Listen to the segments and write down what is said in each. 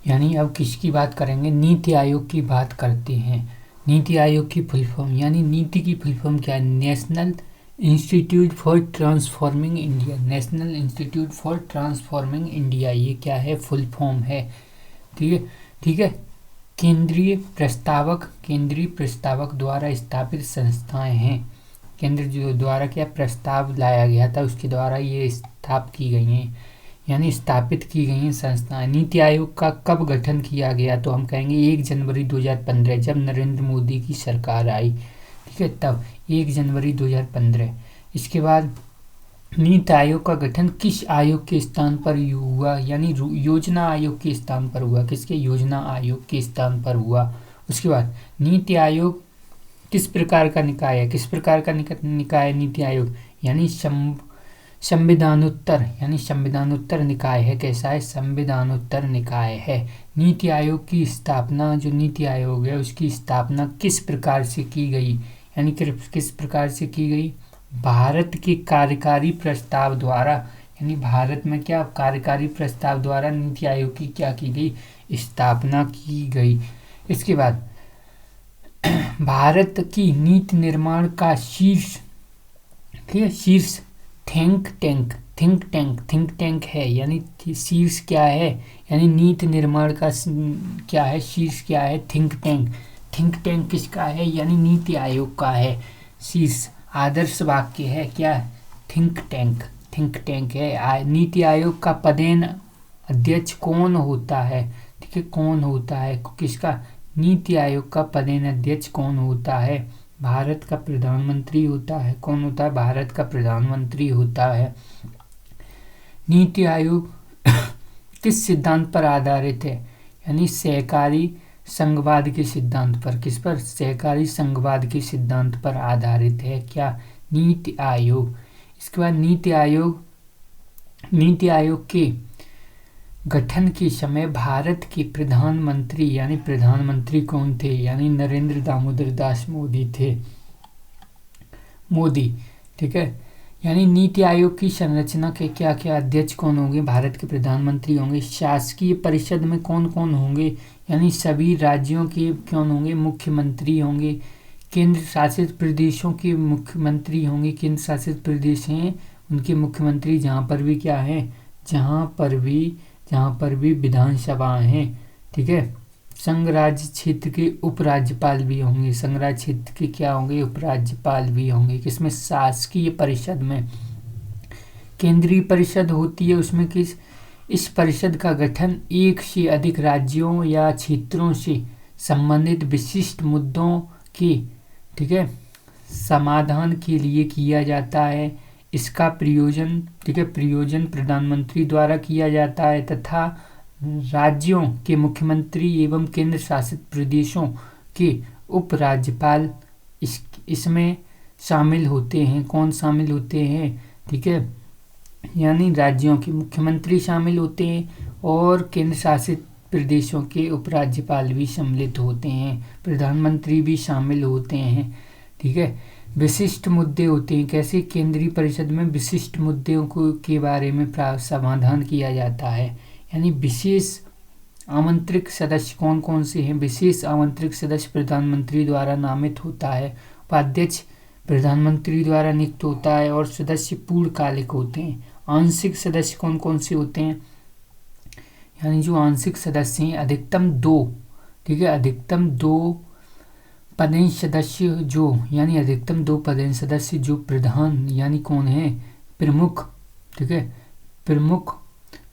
यानी अब किसकी बात करेंगे, नीति आयोग की बात करते हैं। नीति आयोग की फुल फॉर्म, यानी नीति की फुल फॉर्म क्या है, national institute for transforming India. National institute for transforming India, ये क्या है, फुल फॉर्म है। ठीक है, ठीक है। केंद्रीय प्रस्तावक द्वारा स्थापित संस्थाएं हैं। केंद्र जो द्वारा क्या प्रस्ताव लाया गया था, उसके द्वारा ये स्थापित की गई हैं, यानी स्थापित की गई हैं संस्थाएं। नीति आयोग का कब गठन किया गया, तो हम कहेंगे 1 जनवरी 2015, जब नरेंद्र मोदी की सरकार आई। ठीक है, तब 1 जनवरी 2015। इसके बाद नीति आयोग का गठन किस आयोग के स्थान पर हुआ, यानी योजना आयोग के स्थान पर हुआ। किसके, योजना आयोग के स्थान पर हुआ। उसके बाद नीति आयोग किस प्रकार का निकाय है, किस प्रकार का निकाय है नीति आयोग, यानी संविधानोत्तर, यानी संविधानोत्तर निकाय है। कैसा है, संविधानोत्तर निकाय है। नीति आयोग की स्थापना, जो नीति आयोग है उसकी स्थापना किस प्रकार से की गई, यानी किस प्रकार से की गई, भारत के कार्यकारी प्रस्ताव द्वारा। यानी भारत में क्या कार्यकारी प्रस्ताव द्वारा नीति आयोग की क्या की गई, स्थापना की गई। इसके बाद भारत की नीति निर्माण का शीर्ष, ठीक है, शीर्ष थिंक टैंक है, यानी शीर्ष क्या है, यानी नीति निर्माण का क्या है, शीर्ष क्या है, थिंक टैंक किसका है, यानी नीति आयोग का है। शीर्ष आदर्श वाक्य है क्या, थिंक टैंक है। नीति आयोग का पदेन अध्यक्ष कौन होता है, ठीक है, कौन होता है, किसका, नीति आयोग का पदेन अध्यक्ष कौन होता है, भारत का प्रधानमंत्री होता है। कौन होता है, भारत का प्रधानमंत्री होता है। नीति आयोग किस सिद्धांत पर आधारित है, यानी सहकारी संघवाद के सिद्धांत पर। किस पर, सहकारी संघवाद के सिद्धांत पर आधारित है क्या, नीति आयोग। इसके बाद नीति आयोग के गठन के समय भारत के प्रधानमंत्री, यानी प्रधानमंत्री कौन थे, यानी नरेंद्र दामोदर दास मोदी थे, मोदी। ठीक है, यानी नीति आयोग की संरचना के क्या क्या अध्यक्ष कौन होंगे, भारत के प्रधानमंत्री होंगे। शासकीय परिषद में कौन कौन होंगे, यानी सभी राज्यों के कौन होंगे, मुख्यमंत्री होंगे। केंद्र शासित प्रदेशों के मुख्यमंत्री होंगे, केंद्र शासित प्रदेश हैं उनके मुख्यमंत्री, जहाँ पर भी क्या है, जहाँ पर भी विधानसभा हैं। ठीक है, संघ राज्य क्षेत्र के उपराज्यपाल भी होंगे, संघ राज्य क्षेत्र के क्या होंगे, उपराज्यपाल भी होंगे। किसमें, शासकीय परिषद में। केंद्रीय परिषद होती है उसमें इस परिषद का गठन एक से अधिक राज्यों या क्षेत्रों से संबंधित विशिष्ट मुद्दों के, ठीक है, समाधान के लिए किया जाता है। इसका प्रयोजन, ठीक है, प्रयोजन प्रधानमंत्री द्वारा किया जाता है तथा राज्यों के मुख्यमंत्री एवं केंद्र शासित प्रदेशों के उपराज्यपाल इसमें शामिल होते हैं। कौन शामिल होते हैं, ठीक है, यानी राज्यों के मुख्यमंत्री शामिल होते हैं और केंद्र शासित प्रदेशों के उपराज्यपाल भी सम्मिलित होते हैं, प्रधानमंत्री भी शामिल होते हैं। ठीक है, विशिष्ट मुद्दे होते हैं। कैसे, केंद्रीय परिषद में विशिष्ट मुद्दों के बारे में समाधान किया जाता है, यानी विशेष आमंत्रित सदस्य कौन कौन से हैं, विशेष आमंत्रित सदस्य प्रधानमंत्री द्वारा नामित होता है, उपाध्यक्ष प्रधानमंत्री द्वारा नियुक्त होता है और सदस्य पूर्णकालिक होते हैं। आंशिक सदस्य कौन कौन से होते हैं, यानी जो आंशिक सदस्य हैं अधिकतम 2, ठीक है, अधिकतम 2 पदेन सदस्य जो, यानी अधिकतम 2 पदेन सदस्य जो प्रधान, यानी कौन है, प्रमुख, ठीक है, प्रमुख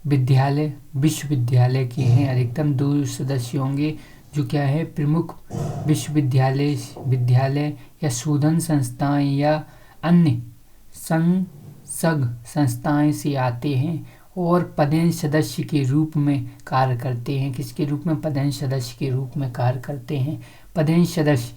विश्वविद्यालय के हैं। अधिकतम 2 सदस्य होंगे जो क्या है, प्रमुख विद्यालय या शोधन संस्थाएं या अन्य संसग संस्थाएं से आते हैं और पदेन सदस्य के रूप में कार्य करते हैं। किसके रूप में, पदेन सदस्य के रूप में कार्य करते हैं। पदेन सदस्य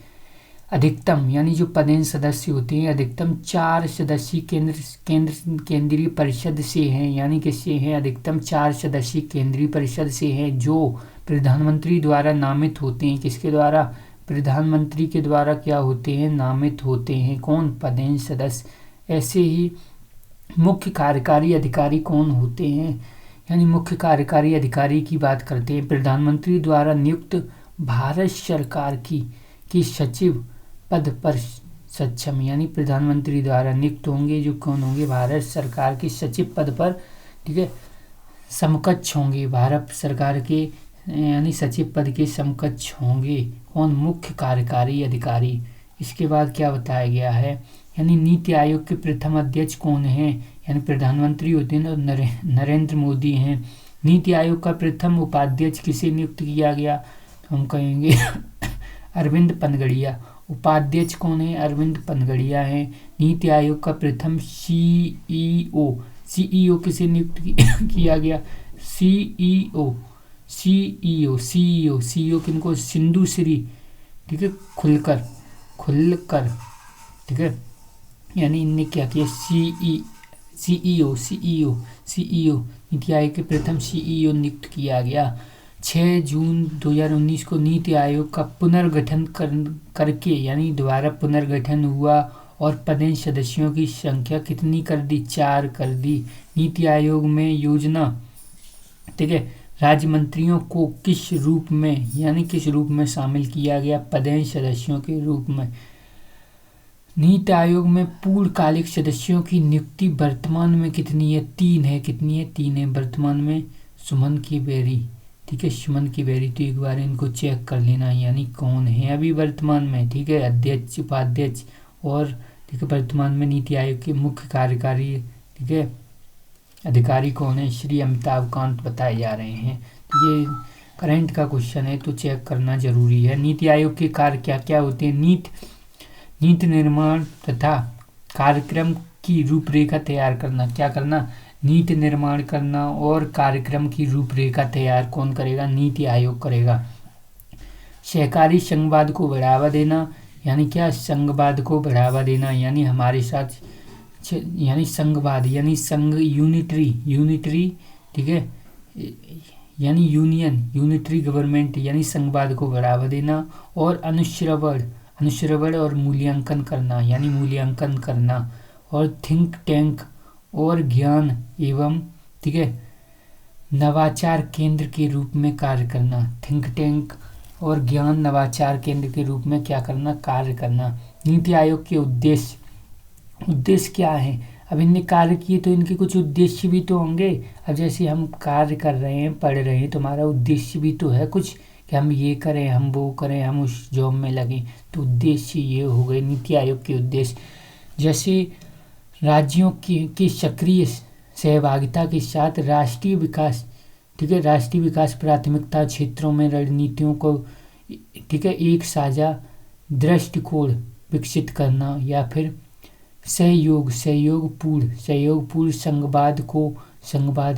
अधिकतम, यानी जो पदेन सदस्य होते हैं अधिकतम 4 सदस्य केंद्रीय परिषद से हैं, यानी किससे हैं, अधिकतम 4 सदस्य केंद्रीय परिषद से हैं जो प्रधानमंत्री द्वारा नामित होते हैं। किसके द्वारा, प्रधानमंत्री के द्वारा क्या होते हैं, नामित होते हैं। कौन, पदेन सदस्य। ऐसे ही मुख्य कार्यकारी अधिकारी कौन होते हैं, यानी मुख्य कार्यकारी अधिकारी की बात करते हैं। प्रधानमंत्री द्वारा नियुक्त भारत सरकार की सचिव पद पर सक्षम, यानी प्रधानमंत्री द्वारा नियुक्त होंगे जो कौन होंगे, भारत सरकार के सचिव पद पर, ठीक है, समकक्ष होंगे, भारत सरकार के यानी सचिव पद के समकक्ष होंगे कौन, मुख्य कार्यकारी अधिकारी। इसके बाद क्या बताया गया है, यानी नीति आयोग के प्रथम अध्यक्ष कौन है, यानी प्रधानमंत्री होते हैं और नरेंद्र मोदी हैं। नीति आयोग का प्रथम उपाध्यक्ष किसे नियुक्त किया गया, तो हम कहेंगे अरविंद पनगड़िया। उपाध्यक्ष कौन है, अरविंद पनगड़िया हैं। नीति आयोग का प्रथम सीईओ किसे नियुक्त किया गया, सीईओ किनको, सिंधु श्री, ठीक है, खुलकर, ठीक है, यानी इनने क्या किया, सीईओ नीति आयोग के प्रथम सीईओ नियुक्त किया गया। 6 जून 2019 को नीति आयोग का पुनर्गठन करके, यानी दोबारा पुनर्गठन हुआ और पदेन सदस्यों की संख्या कितनी कर दी, 4 कर दी। नीति आयोग में योजना, ठीक है, राज्य मंत्रियों को किस रूप में, यानी किस रूप में शामिल किया गया, पदेन सदस्यों के रूप में। नीति आयोग में पूर्णकालिक सदस्यों की नियुक्ति वर्तमान में कितनी है, 3 है। कितनी है, 3 है वर्तमान में। सुमन की बेरी, ठीक है, सुमन की बेरी, तो एक बार इनको चेक कर लेना, यानी कौन है अभी वर्तमान में, ठीक है, अध्यक्ष, उपाध्यक्ष और, ठीक है, वर्तमान में नीति आयोग के मुख्य कार्यकारी, ठीक है, अधिकारी कौन है, श्री अमिताभ कांत बताए जा रहे हैं। तो ये करंट का क्वेश्चन है तो चेक करना जरूरी है। नीति आयोग के कार्य क्या क्या होते हैं, नीति निर्माण तथा कार्यक्रम की रूपरेखा तैयार करना, क्या करना, नीति निर्माण करना और कार्यक्रम की रूपरेखा तैयार कौन करेगा, नीति आयोग करेगा। सहकारी संघवाद को बढ़ावा देना, यानी क्या, संघवाद को बढ़ावा देना, यानी हमारे साथ, यानी संघवाद, यानी संघ, यूनिटरी, ठीक है, यानी यूनिटरी गवर्नमेंट, यानी संघवाद को बढ़ावा देना। और अनुश्रवण और मूल्यांकन करना, यानी मूल्यांकन करना। और थिंक टैंक और ज्ञान एवं, ठीक है, नवाचार केंद्र के रूप में कार्य करना। थिंक टैंक और ज्ञान नवाचार केंद्र के रूप में क्या करना, कार्य करना। नीति आयोग के उद्देश्य क्या है, अब इनने कार्य किए तो इनके कुछ उद्देश्य भी तो होंगे। अब जैसे हम कार्य कर रहे हैं, पढ़ रहे हैं, तो हमारा उद्देश्य भी तो है कुछ, कि हम ये करें, हम वो करें, हम उस जॉब में लगें, तो उद्देश्य ये हो गए नीति आयोग के उद्देश्य। जैसे राज्यों की सक्रिय सहभागिता के साथ राष्ट्रीय विकास, ठीक है, राष्ट्रीय विकास प्राथमिकता क्षेत्रों में रणनीतियों को, ठीक है, एक साझा दृष्टिकोण विकसित करना, या फिर सहयोगपूर्ण संघवाद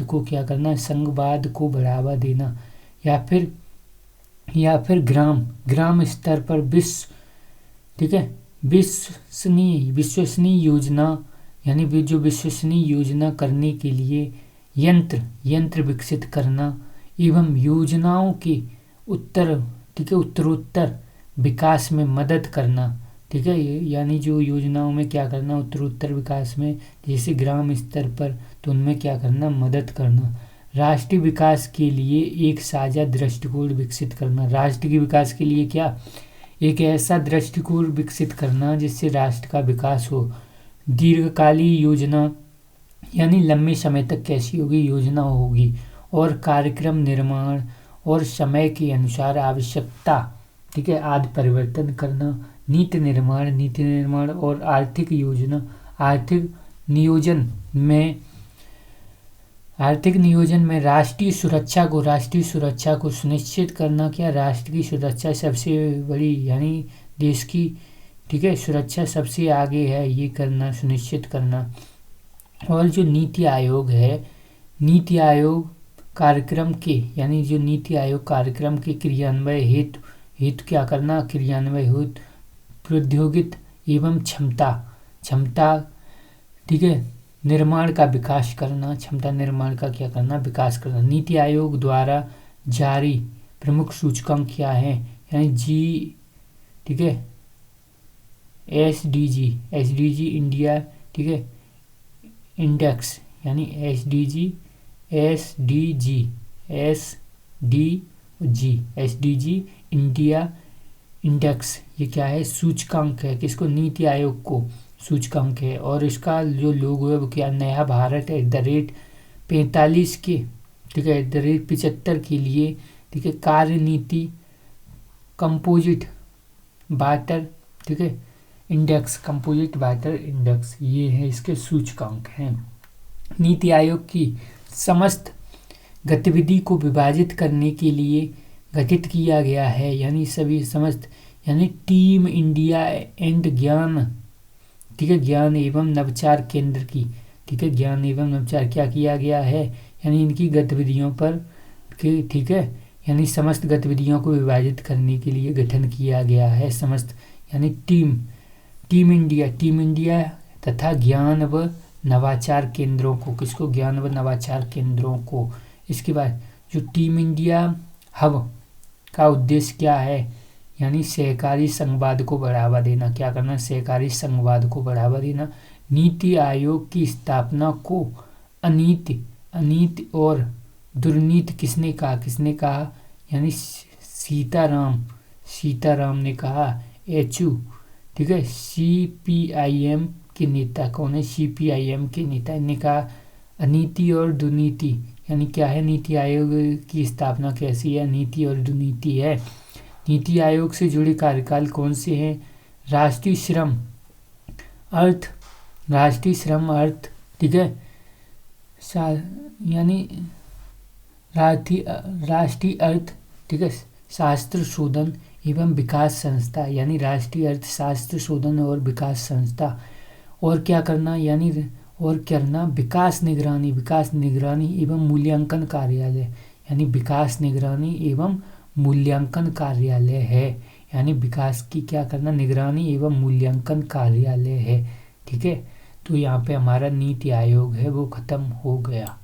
को क्या करना, संघवाद को बढ़ावा देना। या फिर ग्राम स्तर पर ठीक है, विश्वसनीय योजना, यानी जो विश्वसनीय योजना करने के लिए यंत्र विकसित करना एवं योजनाओं के उत्तरोत्तर विकास में मदद करना, ठीक है, यानी जो योजनाओं में क्या करना, उत्तरोत्तर विकास में, जैसे ग्राम स्तर पर, तो उनमें क्या करना, मदद करना। राष्ट्रीय विकास के लिए एक साझा दृष्टिकोण विकसित करना, राष्ट्र के विकास के लिए क्या, एक ऐसा दृष्टिकोण विकसित करना जिससे राष्ट्र का विकास हो। दीर्घकालीन योजना, यानी लंबे समय तक कैसी होगी, योजना होगी। और कार्यक्रम निर्माण और समय के अनुसार आवश्यकता, ठीक है, आदि परिवर्तन करना। नीति निर्माण और आर्थिक नियोजन में राष्ट्रीय सुरक्षा को सुनिश्चित करना। क्या, राष्ट्र की सुरक्षा सबसे बड़ी, यानी देश की, ठीक है, सुरक्षा सबसे आगे है, ये करना, सुनिश्चित करना। और जो नीति आयोग है, नीति आयोग कार्यक्रम के, यानी जो नीति आयोग कार्यक्रम के क्रियान्वयन हेतु क्या करना, क्रियान्वयन हेतु प्रौद्योगिकी एवं क्षमता, ठीक है, निर्माण का विकास करना, क्षमता निर्माण का क्या करना, विकास करना। नीति आयोग द्वारा जारी प्रमुख सूचकांक क्या है, यानी ठीक है, एसडीजी इंडिया, ठीक है, इंडेक्स, यानी एसडीजी एसडीजी इंडिया इंडेक्स, ये क्या है, सूचकांक है, किसको, नीति आयोग को सूचकांक है। और इसका जो लोगो है वो क्या, नया भारत @45 के, ठीक है, @75 के लिए, ठीक है, कार्यनीति कंपोजिट वाटर, ठीक है, इंडेक्स, कंपोजिट वाटर इंडेक्स, ये है इसके सूचकांक हैं। नीति आयोग की समस्त गतिविधि को विभाजित करने के लिए गठित किया गया है, यानी सभी समस्त, यानी टीम इंडिया एंड ज्ञान, ठीक है, ज्ञान एवं नवचार केंद्र की, ठीक है, ज्ञान एवं नवचार क्या किया गया है, यानी इनकी गतिविधियों पर, ठीक है, यानी समस्त गतिविधियों को विभाजित करने के लिए गठन किया गया है समस्त, यानी टीम इंडिया तथा ज्ञान व नवाचार केंद्रों को, किसको, ज्ञान व नवाचार केंद्रों को। इसके बाद जो टीम इंडिया हब का उद्देश्य क्या है, यानी सहकारी संघवाद को बढ़ावा देना, क्या करना, सहकारी संघवाद को बढ़ावा देना। नीति आयोग की स्थापना को अनीति और दुर्नीति किसने कहा, यानी सीताराम ने कहा। एचयू, ठीक है, सीपीआईएम के नेता कौन है, सीपीआईएम के नेता ने कहा अनीति और दुर्नीति, यानी क्या है, नीति आयोग की स्थापना कैसी है, नीति और दुर्नीति है। नीति आयोग से जुड़े कार्यकाल कौन से हैं, राष्ट्रीय श्रम अर्थ, ठीक है, यानी राष्ट्रीय अर्थ, ठीक है, शास्त्र शोधन एवं विकास संस्था, यानी राष्ट्रीय अर्थशास्त्र शोधन और विकास संस्था। और क्या करना, यानी और करना विकास निगरानी एवं मूल्यांकन कार्यालय, यानी विकास निगरानी एवं मूल्यांकन कार्यालय है, यानी विकास की क्या करना, निगरानी एवं मूल्यांकन कार्यालय है, ठीक है। तो यहाँ पे हमारा नीति आयोग है वो खत्म हो गया।